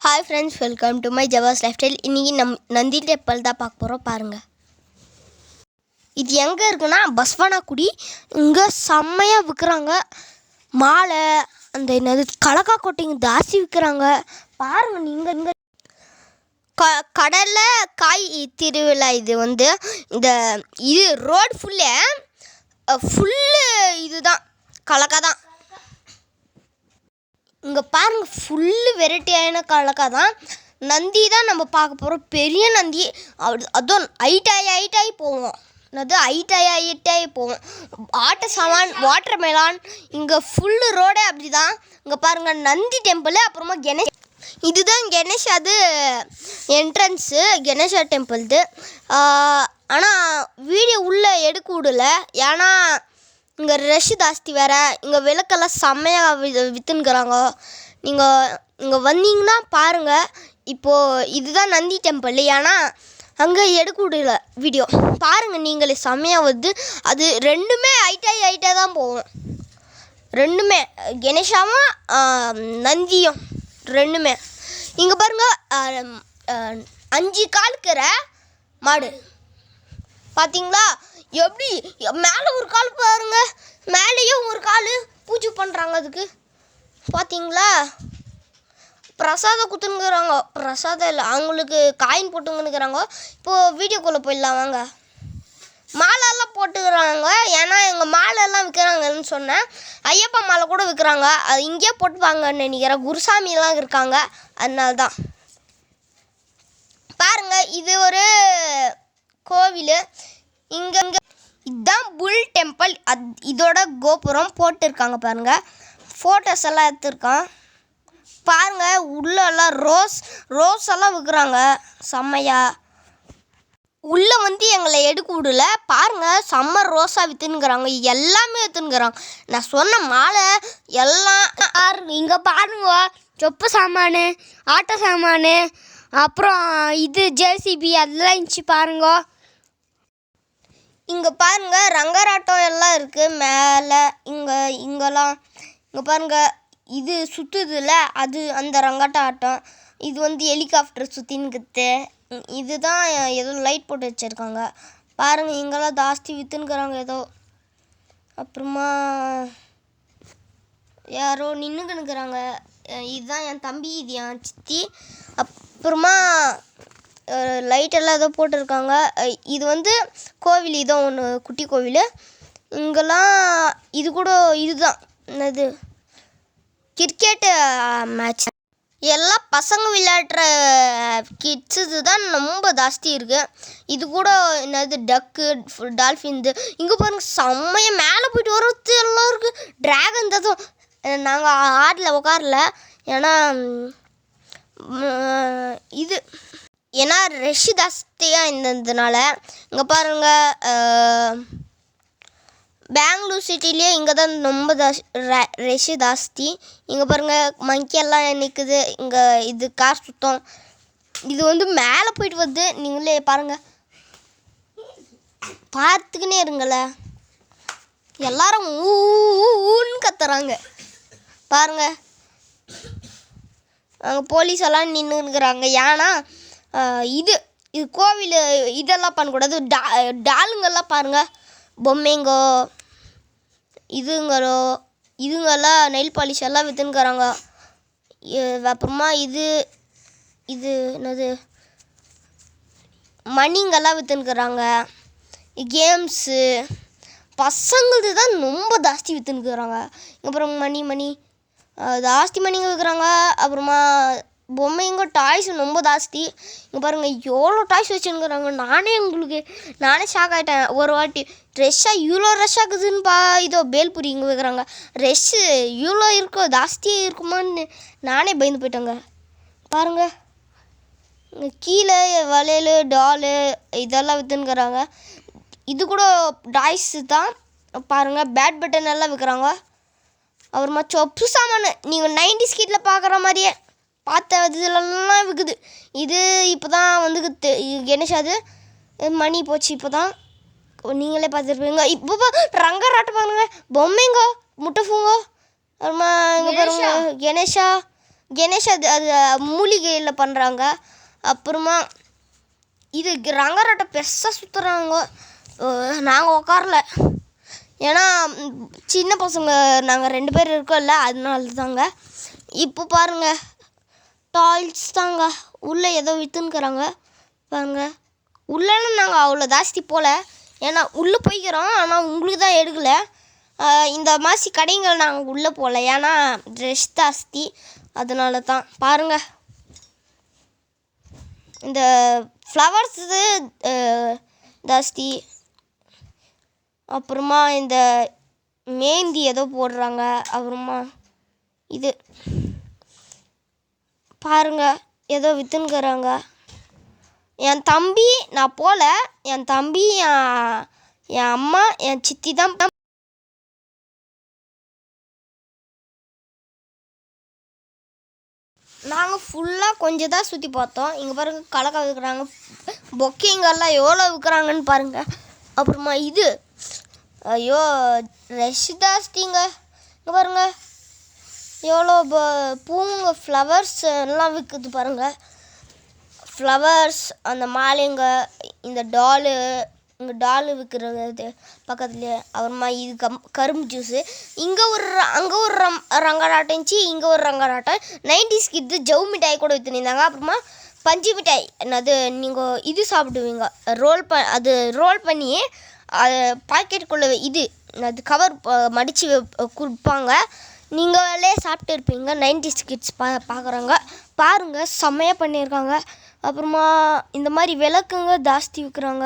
Hi friends, welcome to my Java's Lifestyle. இன்னைக்கு Nandi temple தான் பார்க்க போகிறோம். பாருங்கள், இது எங்கே இருக்குன்னா பஸ்வனாக்குடி. இங்கே செம்மையாக விற்கிறாங்க மாலை, அந்த என்னது கலக்கா கொட்டைங்க ஜாஸ்தி விற்கிறாங்க. பாருங்கள், நீங்கள் இங்கே கடலில் காய் திருவிழா. இது வந்து இது ரோடு ஃபுல்லு இதுதான் கலக்கா தான். இங்கே பாருங்கள், ஃபுல்லு வெரைட்டியான கலக்கா தான். நந்தி தான் நம்ம பார்க்க போகிறோம். பெரிய நந்தி, அதுவும் ஹைட்டாகி போவோம். அது ஹைட்டாகி போவோம். ஆட்ட சாமான், வாட்டர் மெலான், இங்கே ஃபுல்லு ரோடே அப்படி தான். இங்கே பாருங்கள், நந்தி டெம்பிள். அப்புறமா இதுதான் கணேஷ், அது என்ட்ரன்ஸு கணேஷா டெம்பிள்து. ஆனால் வீடியோ உள்ளே எடுக்க விடல, ஏன்னா இங்கே ரஷ் ஜாஸ்தி வேறு. இங்கே விளக்கெல்லாம் செம்மையாக விற்றுன்னுக்குறாங்க. நீங்கள் இங்கே வந்தீங்கன்னா பாருங்கள். இப்போது இதுதான் நந்தி டெம்பிள், ஏன்னா அங்கே எடுக்க விடல வீடியோ. பாருங்கள், நீங்களே செம்மையாக வருது. அது ரெண்டுமே ஹைட்டாக தான் போகும். ரெண்டுமே கணேஷாவும் நந்தியும் ரெண்டுமே. இங்கே பாருங்கள், 5 காலுக்கிற மாடு பார்த்தீங்களா? எப்படி மேலே ஒரு கால் பாருங்க, மேலேயும் ஒரு கால் பூஜை பண்ணுறாங்க. அதுக்கு பார்த்தீங்களா? பிரசாதம் குத்துனுக்குறாங்க. பிரசாதம் இல்லை, அவங்களுக்கு காயின் போட்டுங்கன்னுக்குறாங்க. இப்போது வீடியோக்குள்ளே போயிடலாம் வாங்க. மாலைலாம் போட்டுக்கிறாங்க, ஏன்னா எங்கள் மாலைலாம் விற்கிறாங்கன்னு சொன்னேன். ஐயப்பா மாலை கூட விற்கிறாங்க, அது இங்கேயே போட்டுப்பாங்கன்னு நினைக்கிறேன். குருசாமியெல்லாம் இருக்காங்க, அதனால தான். பாருங்கள், இது ஒரு கோவில். இங்கே இதுதான் புல் டெம்பிள். இதோட கோபுரம் போட்டிருக்காங்க பாருங்கள். ஃபோட்டோஸ் எல்லாம் எடுத்துருக்கான் பாருங்கள். உள்ளெல்லாம் ரோஸ் எல்லாம் விற்கிறாங்க செம்மையா. உள்ளே வந்து எங்களை எடுக்க விடல. பாருங்கள், செம்ம ரோஸாக விற்றுன்னுக்குறாங்க. எல்லாமே விற்றுன்னுக்குறாங்க. நான் சொன்ன மாலை எல்லாம் இங்கே பாருங்க. சொப்பு சாமான், ஆட்டோ சாமான், அப்புறம் இது ஜேசிபி அதெல்லாம் இருந்துச்சு பாருங்க. இங்கே பாருங்கள், ரங்கராட்டம் எல்லாம் இருக்குது மேலே. இங்கெல்லாம் இங்கே பாருங்கள், இது சுற்றுதுல, அது அந்த ரங்கராட்டம். இது வந்து ஹெலிகாப்டர் சுற்றின்னுக்குது. இதுதான் ஏதோ லைட் போட்டு வச்சுருக்காங்க பாருங்கள். இங்கெல்லாம் ஜாஸ்தி விற்றுன்னுக்குறாங்க ஏதோ. அப்புறமா யாரோ நின்றுக்குன்னுக்குறாங்க. இதுதான் என் தம்பி, இது என் சித்தி. அப்புறமா லைட்டெல்லாம் ஏதோ போட்டிருக்காங்க. இது வந்து கோவில், இதான் ஒன்று குட்டி கோவில். இங்கெல்லாம் இது கூட இதுதான் என்னது கிரிக்கெட்டு மேட்ச். எல்லாம் பசங்க விளையாடுற கிட்ஸு தான் ரொம்ப ஜாஸ்தி இருக்குது. இது கூட என்னது டக்கு, டால்ஃபின். இங்கே பாருங்கள், செம்மையாக மேலே போய்ட்டு வரது எல்லாம் இருக்குது. ட்ராகன் தான். நாங்கள் ஆடில் உட்காரல, ஏன்னா ஏன்னா ரஷ் ஜாஸ்தியாக இருந்ததுனால. இங்கே பாருங்கள், பெங்களூர் சிட்டிலேயே இங்கே தான் ரொம்ப ரஷ் ஜாஸ்தி. இங்கே பாருங்கள், மங்கியெல்லாம் நிற்குது. இங்கே இது கார் சுத்தம். இது வந்து மேலே போயிட்டு வருது. நீங்களே பாருங்கள், பார்த்துக்கினே இருங்கள. எல்லாரும் ஊன்னு கத்துறாங்க பாருங்கள். அங்கே போலீஸ் எல்லாம் நின்றுக்கிறாங்க, ஏன்னா இது கோவில் இதெல்லாம் பண்ணக்கூடாது. டாலுங்கெல்லாம் பாருங்கள், பொம்மைங்கோ இதுங்கெல்லாம் நெயில் பாலிஷ் எல்லாம் விற்றுன்னுக்குறாங்க. அப்புறமா இது என்னது மணிங்கெல்லாம் விற்றுன்னுக்குறாங்க. கேம்ஸு பசங்களுக்கு தான் ரொம்ப ஜாஸ்தி விற்றுன்னுக்குறாங்க. அப்புறம் மணி ஜாஸ்தி மணிங்க விற்கிறாங்க. அப்புறமா பொம்மைங்க டாய்ஸ் ரொம்ப ஜாஸ்தி. இங்கே பாருங்கள், எவ்வளோ டாய்ஸ் வச்சுருக்குறாங்க. நானே ஷாக் ஆகிட்டேன் ஒரு வாட்டி. இவ்வளோ ரஷ்ஷாக இருக்குதுன்னு இதோ பேல்புரி இங்கே வைக்கிறாங்க. ரஷ்ஷு இவ்வளோ இருக்கோ, ஜாஸ்தியாக இருக்குமான்னு நானே பயந்து போயிட்டேங்க. பாருங்கள், இங்கே கீழே வளையல், டாலு இதெல்லாம் விற்றுன்னுக்குறாங்க. இது கூட டாய்ஸு தான் பாருங்கள். பேட் பட்டன் எல்லாம் விற்கிறாங்க. அப்புறமா சொப்பு சாமான் நீங்கள் 90s கிட்டில் பார்க்குற மாதிரியே பார்த்த இதுலலாம் விற்குது. இது இப்போ தான் வந்து கணேஷாது மணி போச்சு. இப்போ தான் நீங்களே பார்த்துருப்பீங்க. இப்போ ரங்கராட்டம் பாருங்க, பொம்மைங்கோ, முட்டைஃபூங்கோ. அப்புறமா இங்கே பாருங்க கணேஷா, கணேஷ் அது அது மூலிகையில் பண்ணுறாங்க. அப்புறமா இது ரங்கராட்டம் பெருசாக சுற்றுறாங்க. நாங்கள் உட்காரல, ஏன்னா சின்ன பசங்க நாங்கள் 2 பேர் இருக்கோம்ல, அதனால தாங்க. இப்போ பாருங்கள் டாய்ஸ் தாங்க. உள்ளே ஏதோ விற்றுன்னுக்குறாங்க பாருங்கள். உள்ளேன்னு நாங்கள் அவ்வளோ ஜாஸ்தி போகல, ஏன்னா உள்ளே போய்க்கிறோம். ஆனால் உங்களுக்கு தான் எடுக்கலை. இந்த மாதிரி கடைங்கள் நாங்கள் உள்ளே போகல, ஏன்னா ட்ரெஸ் ஜாஸ்தி, அதனால தான். பாருங்கள் இந்த ஃப்ளவர்ஸு ஜாஸ்தி. அப்புறமா இந்த மேந்தி ஏதோ போடுறாங்க. அப்புறமா இது பாருங்கள் ஏதோ விற்றுன்னுக்குறாங்க. என் தம்பி, நான் போகல, என் தம்பி, என் அம்மா, என் சித்தி தான். நாங்கள் ஃபுல்லாக கொஞ்சம் தான் சுற்றி பார்த்தோம். இங்கே பாருங்கள் கலக்கா விற்கிறாங்க. பொக்கேங்கெல்லாம் எவ்வளோ விற்கிறாங்கன்னு பாருங்கள். அப்புறமா இது ஐயோ ரஷ் ஜாஸ்திங்க. இங்கே பாருங்கள் எவ்வளோ பூங்க ஃப்ளவர்ஸ் எல்லாம் விற்குது பாருங்கள். ஃப்ளவர்ஸ், அந்த மாலைங்க, இந்த டாலு, இங்கே டாலு விற்கிறது பக்கத்துலேயே. அப்புறமா இது கரும்பு ஜூஸு. இங்கே அங்கே ஒரு ரங்கராட்டம் இருந்துச்சு, இங்கே ஒரு ரங்கராட்டம். 90s கிட்ஸு ஜவு மிட்டாய் கூட விற்றுனிருந்தாங்க. அப்புறமா பஞ்சு மிட்டாய், என்னது நீங்கள் இது சாப்பிடுவீங்க, அது ரோல் பண்ணி அது பாக்கெட்டுக்குள்ளே இது அது கவர் மடித்து கொடுப்பாங்க. நீங்களே சாப்பிட்டு இருப்பீங்க. 90s கிட்ஸ் பார்க்குறாங்க பாருங்கள், செம்மையாக பண்ணியிருக்காங்க. அப்புறமா இந்த மாதிரி விளக்குங்க ஜாஸ்தி விற்கிறாங்க.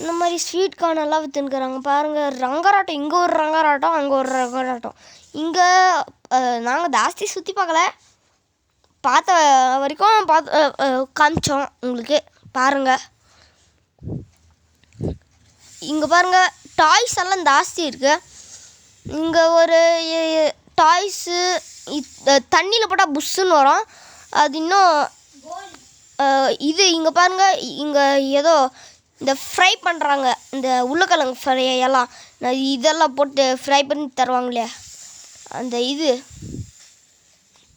இந்த மாதிரி ஸ்வீட் கார்னெல்லாம் விற்றுன்னுக்குறாங்க பாருங்கள். ரங்கராட்டம், இங்கே ஒரு ரங்கராட்டம், அங்கே ஒரு ரங்கராட்டம். இங்கே நாங்கள் ஜாஸ்தி சுற்றி பார்க்கல, பார்த்த வரைக்கும் காமிச்சோம் உங்களுக்கு. பாருங்கள் இங்கே பாருங்கள் டாய்ஸ் எல்லாம் ஜாஸ்தி இருக்குது. இங்கே ஒரு டாய்ஸு தண்ணியில் போட்டால் புஷ்ஷுன்னு வரும், அது இன்னும் இது. இங்கே பாருங்கள், இங்கே ஏதோ இந்த ஃப்ரை பண்ணுறாங்க, இந்த உருளைக்கிழங்கு ஃப்ரை எல்லாம் இதெல்லாம் போட்டு ஃப்ரை பண்ணி தருவாங்களே, அந்த இது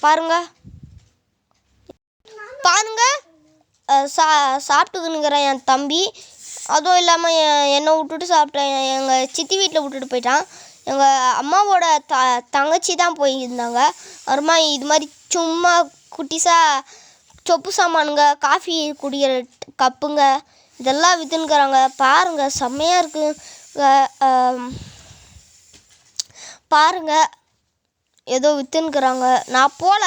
பாருங்கள். சாப்பிட்டுக்குனுங்கிறேன் என் தம்பி. அதுவும் இல்லாமல் என்னை விட்டுட்டு சாப்பிட்டேன். எங்கள் சித்தி வீட்டில் விட்டுட்டு போயிட்டான். எங்கள் அம்மாவோட தங்கச்சி தான் போயிருந்தாங்க. அப்புறமா இது மாதிரி சும்மா குட்டிஸாக சொப்பு சாமானுங்க, காஃபி குடிக்கிற கப்புங்க, இதெல்லாம் விற்றுன்னுக்குறாங்க பாருங்கள். செம்மையாக இருக்குங்க. பாருங்கள் ஏதோ விற்றுன்னுக்குறாங்க. நான் போகல.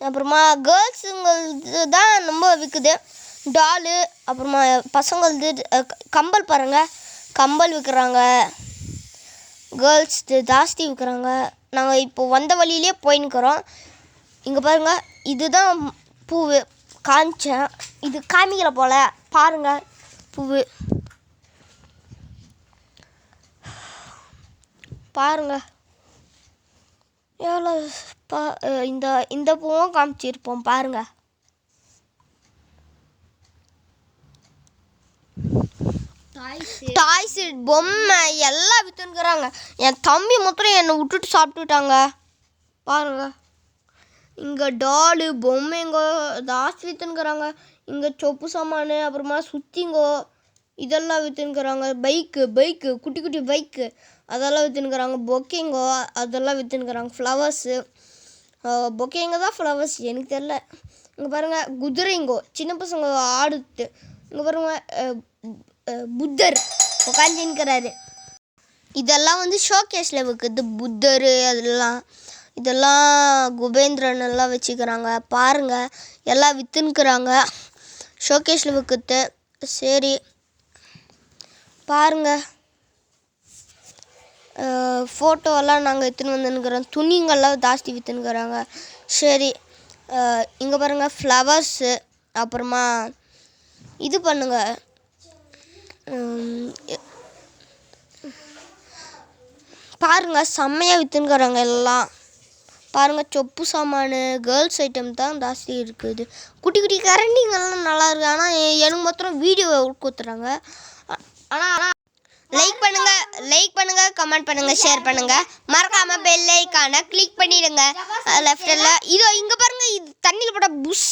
அப்புறமா கேர்ள்ஸுங்களுக்கு தான் ரொம்ப விற்குது டாலு. அப்புறமா பசங்களது கம்பல் பாருங்கள், கம்பல் விற்கிறாங்க. கேர்ள்ஸ் ஜாஸ்தி விற்கிறாங்க. நாங்கள் இப்போ வந்த வழியிலே போயின்னுக்கிறோம். இங்கே பாருங்கள், இதுதான் பூவு காமிச்சேன், இது காமிக்கல போல். பாருங்கள் பூவு பாருங்கள் எவ்வளோ இந்த பூவும் காமிச்சிருப்போம் பாருங்கள். டாய்ஸு, பொம்மை எல்லாம் விற்றுன்னுக்குறாங்க. என் தம்பி மாத்திரம் என்னை விட்டுட்டு சாப்பிட்டுட்டாங்க பாருங்க. இங்கே டாலு, பொம்மைங்கோ ஜாஸ்தி விற்றுன்னுக்குறாங்க. இங்கே சொப்பு சாமானு, அப்புறமா சுத்திங்கோ இதெல்லாம் விற்றுன்னுக்குறாங்க. பைக்கு குட்டி குட்டி பைக்கு அதெல்லாம் விற்றுன்னுக்குறாங்க. பொக்கேங்கோ அதெல்லாம் விற்றுன்னுக்குறாங்க. ஃப்ளவர்ஸு, பொக்கேங்க தான் ஃப்ளவர்ஸ் எனக்கு தெரில. இங்கே பாருங்கள் குதிரைங்கோ, சின்ன பசங்க ஆடுத்து. இங்கே பாருங்கள் புத்தர் உட்காந்துன்னுக்கிறாரு. இதெல்லாம் வந்து ஷோகேஸில் விற்குது புத்தர். இதெல்லாம் குபேந்திரன் எல்லாம் வச்சுக்கிறாங்க பாருங்கள். எல்லாம் விற்றுன்னுக்குறாங்க, ஷோகேஸில் விற்குது. சரி பாருங்கள், ஃபோட்டோவெல்லாம் நாங்கள் எடுத்துன்னு வந்துன்னுக்குறோம். துணிங்கள்லாம் ஜாஸ்தி விற்றுன்னுக்குறாங்க. சரி இங்கே பாருங்கள் ஃப்ளவர்ஸு. அப்புறமா இது பண்ணுங்கள், பாருங்கள் செம்மையாக விற்றுன்னுக்குறாங்க எல்லாம். பாருங்கள் சொப்பு சாமானு, கேர்ள்ஸ் ஐட்டம் தான் ஜாஸ்தி இருக்குது. குட்டி குட்டி கரண்டிங்கெல்லாம் நல்லா இருக்குது. ஆனால் எனக்கு மாத்திரம் வீடியோ கொடுத்துறாங்க. ஆனால் லைக் பண்ணுங்க கமெண்ட் பண்ணுங்க ஷேர் பண்ணுங்க மறக்காம பெல் ஐகானை கிளிக் பண்ணிடுங்க லெஃப்ட்ல இதோ இங்க பாருங்க இது தண்ணியில் போட புஷ்